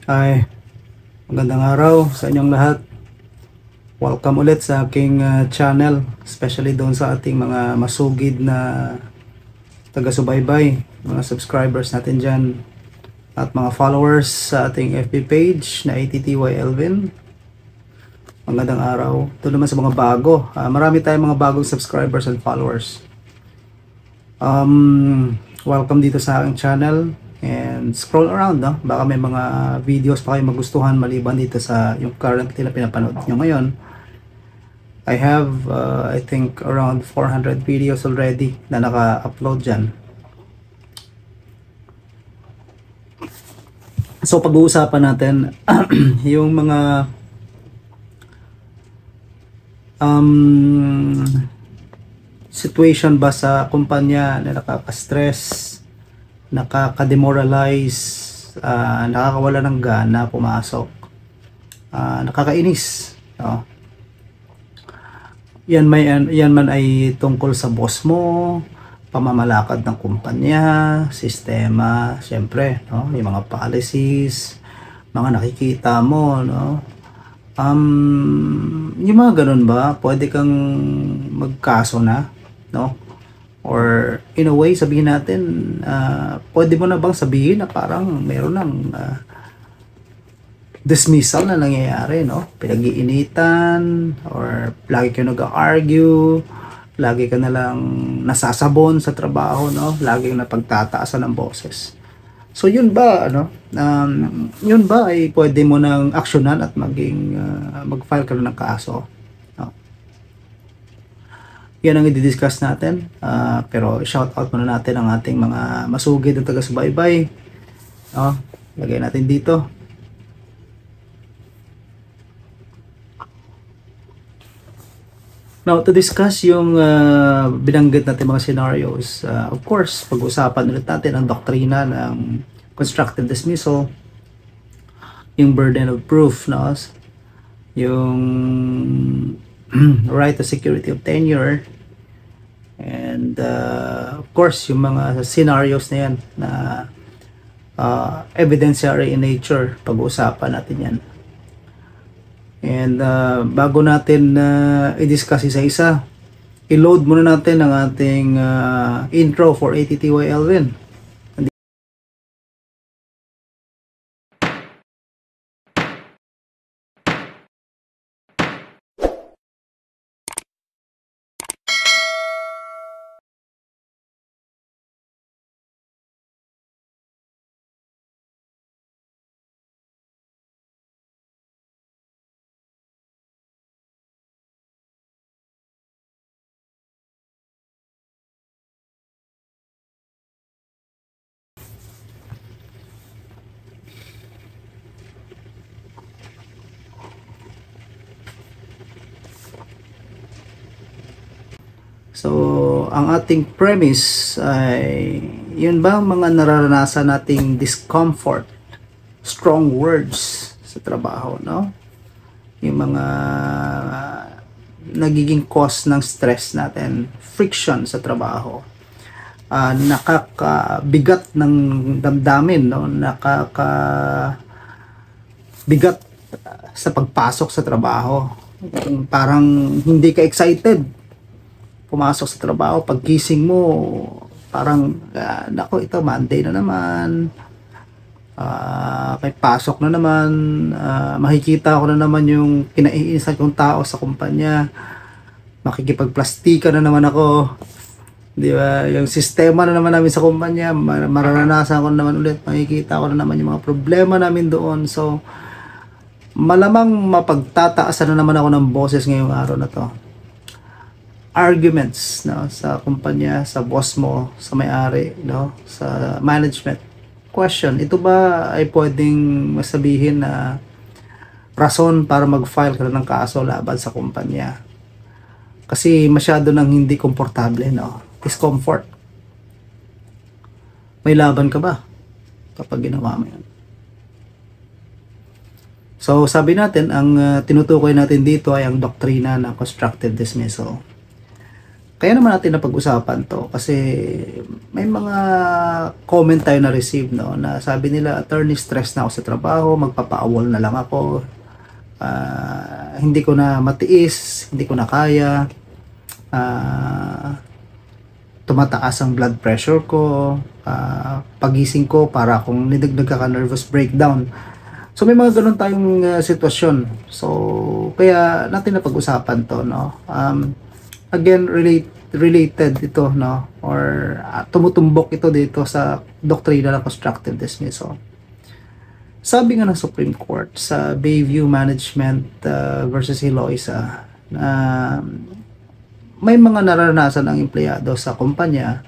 Ay, magandang araw sa inyong lahat. Welcome ulit sa aking channel, especially doon sa ating mga masugid na taga-subaybay, mga subscribers natin dyan, at mga followers sa ating FB page na ATTY Elvin. Magandang araw. Ito naman sa mga bago. Marami tayong mga bagong subscribers and followers. Welcome dito sa aking channel. And scroll around, no? Baka may mga videos pa kayo magustuhan maliban dito sa yung currently na pinapanood nyo ngayon. I have, I think, around 400 videos already na naka-upload dyan. So, pag-uusapan natin yung mga situation ba sa kumpanya na nakaka-stress, nakaka-demoralize, nakakawala ng gana pumasok, nakakainis, no? Yan man ay tungkol sa boss mo, pamamalakad ng kumpanya, sistema, syempre, no? Yung mga policies, mga nakikita mo, no? Yung mga ganun ba, pwede kang magkaso na, no? Or in a way, sabihin natin, pwede mo na bang sabihin na parang meron ng dismissal na nangyayari, no? Pinag-iinitan, or lagi kayo nag-argue, lagi ka na lang nasasabon sa trabaho, no? Lagi kang napagtataasan ng boses. So yun ba, ano? Yun ba ay pwede mo nang aksyonan at maging mag-file ka na ng kaso? No? Yan ang i-discuss natin. Pero shout out muna natin ang ating mga masugid na taga-subaybay. No? Lagay natin dito. Now, to discuss yung binanggit natin mga scenarios, of course, pag-usapan ulit natin ang doktrina ng constructive dismissal, yung burden of proof, no? Yung right to security of tenure, and of course, yung mga scenarios na yan na evidentiary in nature, pag-uusapan natin yan. And bago natin i-discuss isa-isa, i-load muna natin ang ating intro for ATTY Elvin. So, ang ating premise ay, yun ba ang mga nararanasan nating discomfort, strong words sa trabaho, no? Yung mga nagiging cause ng stress natin, friction sa trabaho, nakakabigat ng damdamin, no? Nakakabigat sa pagpasok sa trabaho. Parang hindi ka excited pumasok sa trabaho, paggising mo parang nako, ito Monday na naman, may pasok na naman, makikita ko na naman yung kinaiinisan kong tao sa kumpanya, makikipagplastika na naman ako, di ba? Yung sistema na naman namin sa kumpanya, mararanasan ko na naman ulit, makikita ko na naman yung mga problema namin doon. So malamang mapagtataasan na naman ako ng boses ngayong araw na to. Arguments, no, sa kumpanya, sa boss mo, sa may-ari, no, sa management. Question, ito ba ay pwedeng masabihin na rason para mag-file ka ng kaso laban sa kumpanya? Kasi masyado nang hindi komportable, no? Discomfort. May laban ka ba kapag ginawa mo yan? So sabi natin, ang tinutukoy natin dito ay ang doktrina ng constructive dismissal. kaya naman natin napag-usapan to kasi may mga comment tayo na receive, no, na sabi nila, attorney, stress na ako sa trabaho, magpapaawol na lang ako, hindi ko na matiis, hindi ko na kaya, tumataas ang blood pressure ko, pagising ko para akong nagkaka-nervous breakdown. So may mga ganun tayong sitwasyon. So kaya natin napag-usapan to, no. Again, related ito, no, or tumutumbok ito dito sa doktrina ng constructive dismissal. Sabi nga ng Supreme Court sa Bayview Management versus Eloisa na may mga naranasan ang empleyado sa kumpanya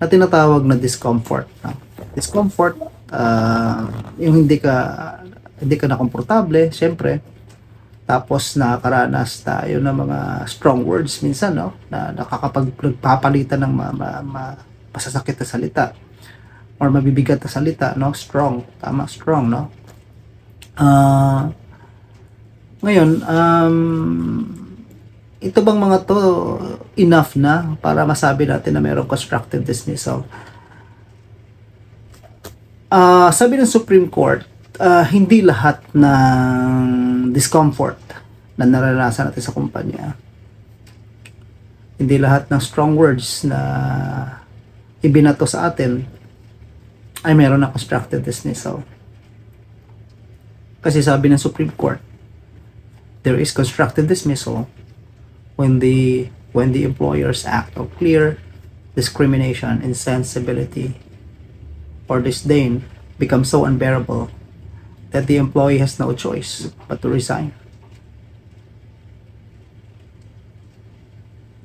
na tinatawag na discomfort, no? Discomfort, yung hindi ka na komportable, syempre. Tapos nakakaranas tayo ng mga strong words minsan, no, na nagpapalitan ng masasakit na salita or mabibigat na salita, no. Strong, tama, strong, no. Ngayon, ito bang mga to enough na para masabi natin na mayroong constructive dismissal? Sabi ng Supreme Court, hindi lahat ng discomfort na naranasan natin sa kumpanya, hindi lahat ng strong words na ibinato sa atin ay meron na constructive dismissal. Kasi sabi ng Supreme Court, there is constructive dismissal when the employer's act of clear discrimination, insensibility, or disdain becomes so unbearable that the employee has no choice but to resign.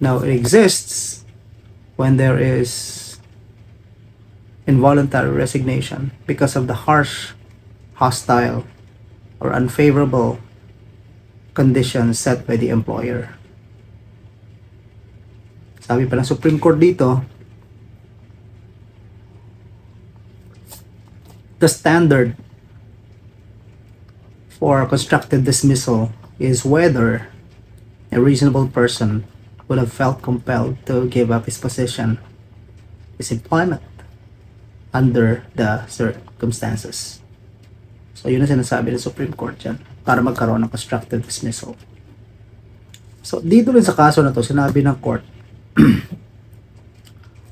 Now, it exists when there is involuntary resignation because of the harsh, hostile, or unfavorable conditions set by the employer. Sabi pa ng Supreme Court dito, the standard for constructive dismissal is whether a reasonable person would have felt compelled to give up his position, his employment, under the circumstances. So yun ang sinasabi ng Supreme Court dyan para magkaroon ng constructive dismissal. So dito rin sa kaso na to, sinabi ng court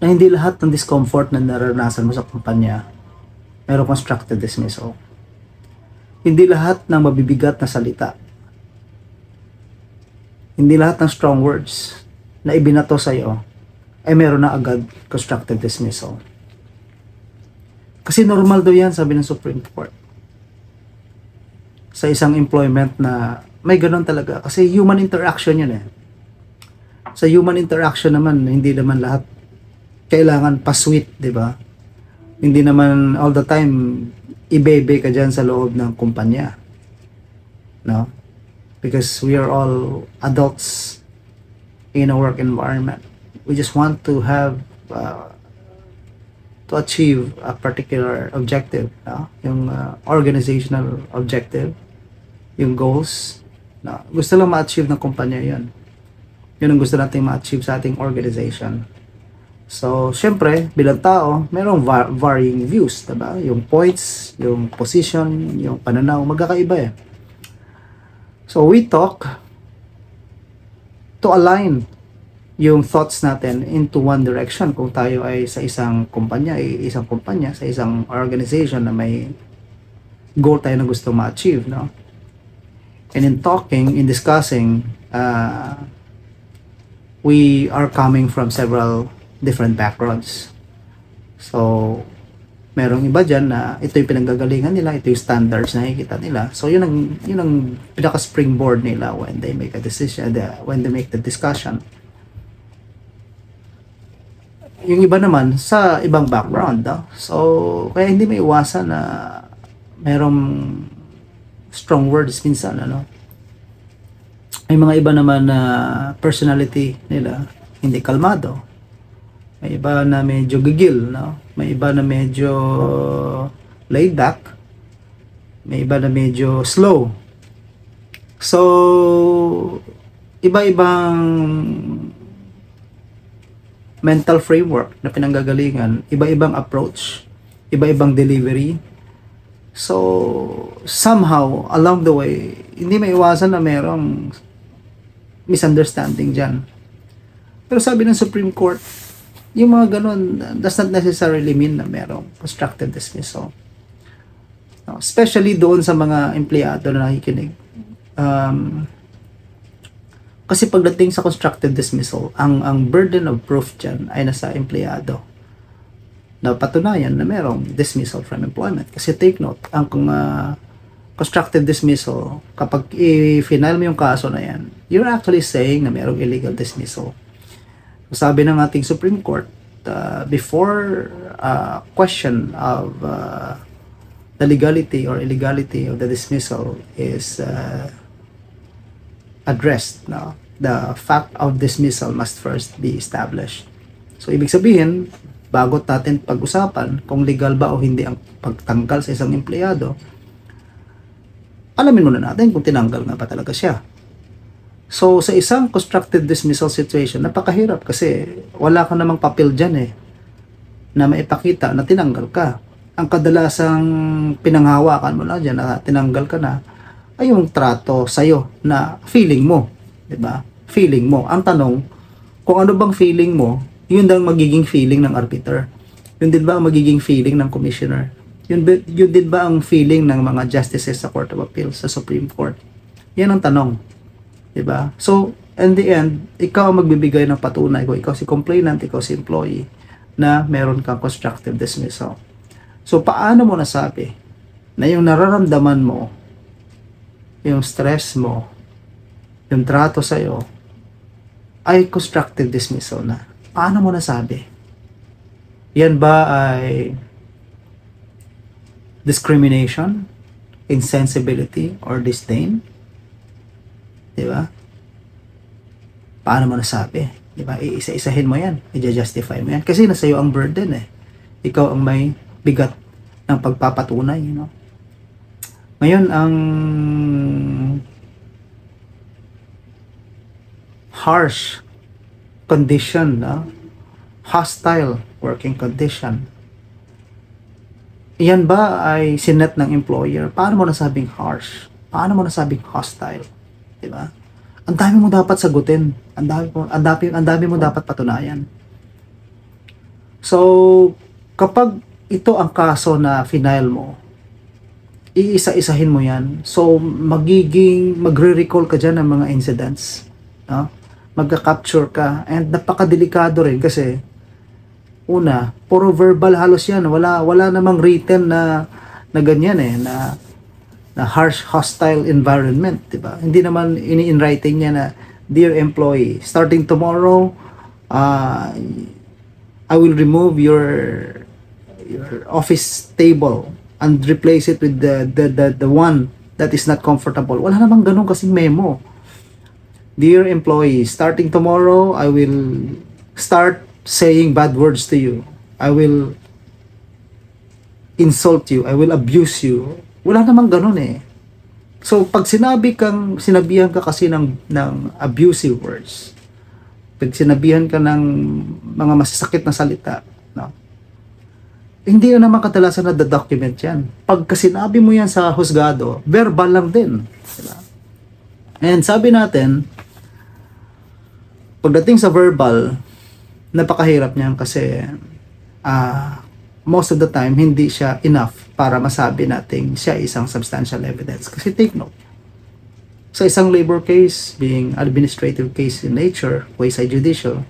na hindi lahat ng discomfort na naranasan mo sa kumpanya mayroong constructive dismissal. Hindi lahat ng mabibigat na salita, hindi lahat ng strong words na ibinato sa iyo ay meron na agad constructive dismissal. Kasi normal daw yan, sabi ng Supreme Court, sa isang employment na may ganun talaga. Kasi human interaction yun eh. Sa human interaction naman, hindi naman lahat kailangan pa-sweet, di ba? Hindi naman all the time ibebe ka dyan sa loob ng kumpanya, no? Because we are all adults in a work environment. We just want to have to achieve a particular objective, no? Yung organizational objective, yung goals, no? Gusto lang ma-achieve ng kumpanya yun. Yun ang gusto natin ma-achieve sa ating organization. So, syempre, bilang tao, mayroong varying views, diba? Yung points, yung position, yung pananaw, magkakaiba eh. So, we talk to align yung thoughts natin into one direction. Kung tayo ay sa isang kumpanya, sa isang organization na may goal tayo na gusto ma-achieve, no? And in talking, in discussing, we are coming from several different backgrounds. So, merong iba dyan na ito yung pinanggagalingan nila, ito yung standards na nakikita nila. So, yun ang pinaka-springboard nila when they make a decision, when they make the discussion. Yung iba naman, sa ibang background, no? So, kaya hindi may iwasan na merong strong words minsan, ano? May mga iba naman na personality nila hindi kalmado. May iba na medyo gigil, no? May iba na medyo laid back. May iba na medyo slow. So, iba-ibang mental framework na pinanggagalingan, iba-ibang approach, iba-ibang delivery. So, somehow, along the way, hindi maiwasan na merong misunderstanding dyan. Pero sabi ng Supreme Court, yung mga ganun does not necessarily mean na merong constructive dismissal. No, especially doon sa mga empleyado na nakikinig. Kasi pagdating sa constructive dismissal, ang burden of proof dyan ay nasa empleyado na patunayan na merong dismissal from employment. Kasi take note, ang constructive dismissal, kapag i-final mo yung kaso na yan, you're actually saying na merong illegal dismissal. So, sabi ng ating Supreme Court, before question of the legality or illegality of the dismissal is addressed, no? The fact of dismissal must first be established. So, ibig sabihin, bago natin pag-usapan kung legal ba o hindi ang pagtanggal sa isang empleyado, alamin muna natin kung tinanggal nga pa talaga siya. So, sa isang constructive dismissal situation, napakahirap kasi wala ka namang papel dyan na maipakita na tinanggal ka. Ang kadalasang pinanghawakan mo na dyan na tinanggal ka na ay yung trato sa'yo na feeling mo. Diba? Feeling mo. Ang tanong, kung ano bang feeling mo, yun ang magiging feeling ng arbiter. Yun din ba ang magiging feeling ng commissioner? Yun din ba ang feeling ng mga justices sa Court of Appeals, sa Supreme Court? Yan ang tanong. Diba? So, in the end, ikaw ang magbibigay ng patunay ko. Ikaw si complainant, ikaw si employee na meron kang constructive dismissal. So, paano mo nasabi na yung nararamdaman mo, yung stress mo, yung trato sa'yo, ay constructive dismissal na? Paano mo nasabi? Yan ba ay discrimination, insensibility, or disdain? Diba? Paano mo nasabi? Diba? Iisa-isahin mo yan. I-justify mo yan. Kasi nasa iyo ang burden Ikaw ang may bigat ng pagpapatunay. Ngayon, ang harsh condition, hostile working condition, yan ba ay sinet ng employer? Paano mo nasabing harsh? Paano mo nasabing hostile? Diba? Ang dami mo dapat sagutin. Ang dami mo dapat patunayan. So, kapag ito ang kaso na final mo, iisa-isahin mo yan. So, magre-recall ka dyan ng mga incidents. No? Magka-capture ka. And napakadelikado rin kasi, una, puro verbal halos yan. Wala namang written na ganyan na harsh, hostile environment, diba? Hindi naman in-writing niya na, dear employee, starting tomorrow, I will remove your office table and replace it with the one that is not comfortable. Wala namang ganun kasing memo. Dear employee, starting tomorrow, I will start saying bad words to you. I will insult you. I will abuse you. Wala namang ganun So, pag sinabihan ka kasi ng abusive words, pag sinabihan ka ng mga masasakit na salita, no? Hindi naman kadalasan na document yan. Pag sinabi mo yan sa husgado, verbal lang din. Diba? And sabi natin, pagdating sa verbal, napakahirap niyan kasi most of the time, hindi siya enough para masabi natin siya isang substantial evidence. Kasi take note, sa isang labor case, being administrative case in nature, quasi-judicial,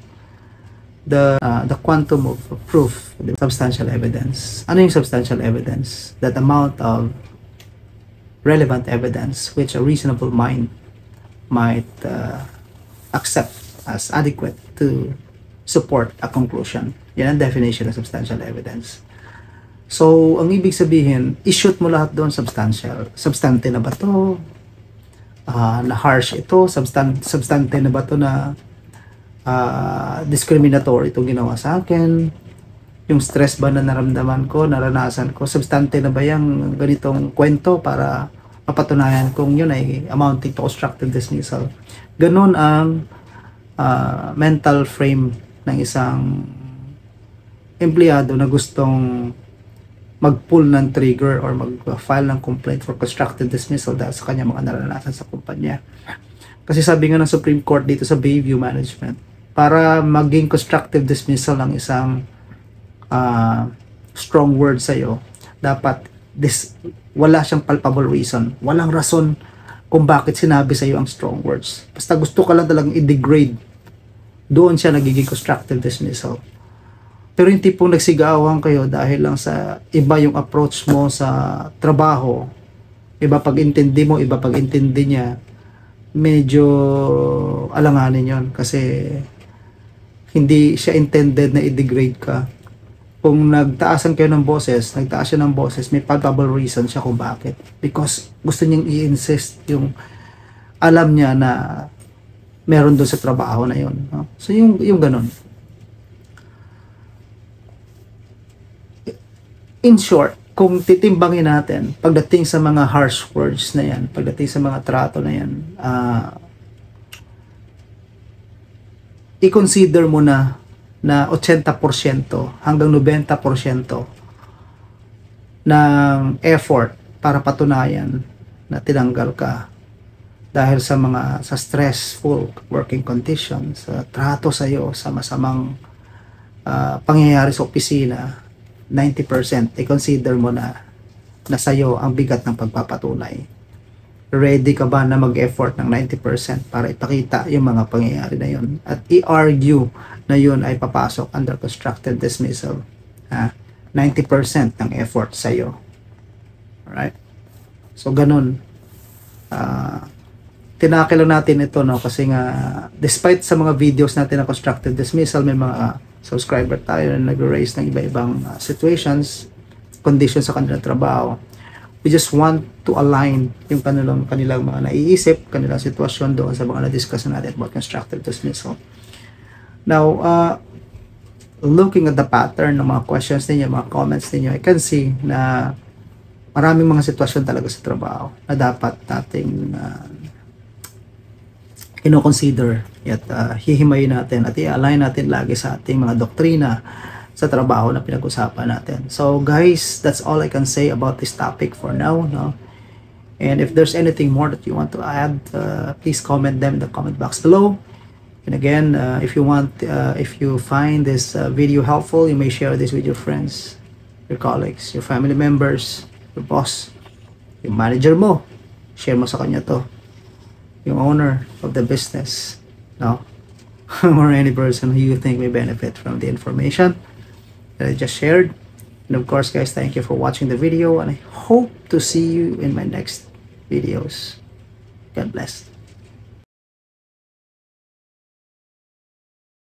the quantum of proof, the substantial evidence. Ano yung substantial evidence? That amount of relevant evidence which a reasonable mind might accept as adequate to support a conclusion. Yan ang definition of substantial evidence. So, ang ibig sabihin, i-shoot mo lahat doon substantial. Substante na ba to? Na harsh ito? Substante na ba to na discriminatory itong ginawa sa akin? Yung stress ba na naramdaman ko, naranasan ko? Substante na ba yung ganitong kwento para mapatunayan kung yun ay amounting to constructive dismissal? Ganon ang mental frame ng isang empleyado na gustong mag-pull ng trigger or mag-file ng complaint for constructive dismissal dahil sa kanya mga naranasan sa kumpanya. Kasi sabi nga ng Supreme Court dito sa Bayview Management, para maging constructive dismissal ng isang strong word sa'yo, dapat wala siyang palpable reason. Walang rason kung bakit sinabi sa'yo ang strong words. Basta gusto ka lang talagang i-degrade, doon siya nagiging constructive dismissal. Pero yung tipong nagsigawan kayo dahil lang sa iba yung approach mo sa trabaho, iba pag-intindi mo, iba pag-intindi niya, medyo alanganin yon kasi hindi siya intended na i-degrade ka. Kung nagtaasan kayo ng boses, nagtaas siya ng boses, may palpable reason siya kung bakit. Because gusto niyang i-insist yung alam niya na meron doon sa trabaho na yun. No? So yung ganun. In short, kung titimbangin natin, pagdating sa mga harsh words na yan, pagdating sa mga trato na yan, i-consider mo na 80% hanggang 90% ng effort para patunayan na tinanggal ka dahil sa stressful working conditions, sa trato sa iyo, sa masamang pangyayari sa opisina, 90%, i-consider mo na sa'yo ang bigat ng pagpapatunay. Ready ka ba na mag-effort ng 90% para ipakita yung mga pangyayari na yun? At i-argue na yun ay papasok under constructive dismissal. 90% ng effort sa'yo. Alright? So, ganun. Tinakil lang natin ito, no? Kasi nga, despite sa mga videos natin na constructive dismissal, may mga subscriber tayo na nag-raise ng iba-ibang situations, conditions sa kanilang trabaho. We just want to align yung kanilang mga naiisip, kanilang sitwasyon doon sa mga na-discuss natin about constructive dismissal. Now, looking at the pattern ng mga questions ninyo, mga comments ninyo, I can see na maraming mga sitwasyon talaga sa trabaho na dapat nating ino-consider at hihimayin natin at i-align natin lagi sa ating mga doktrina sa trabaho na pinag-usapan natin. So guys, that's all I can say about this topic for now, no? And if there's anything more that you want to add, please comment them in the comment box below. And again, if you find this video helpful, you may share this with your friends, your colleagues, your family members, your boss, yung manager mo. Share mo sa kanya to, yung owner of the business, no? Or any person who you think may benefit from the information that I just shared. And of course, guys, thank you for watching the video, and I hope to see you in my next videos. God bless.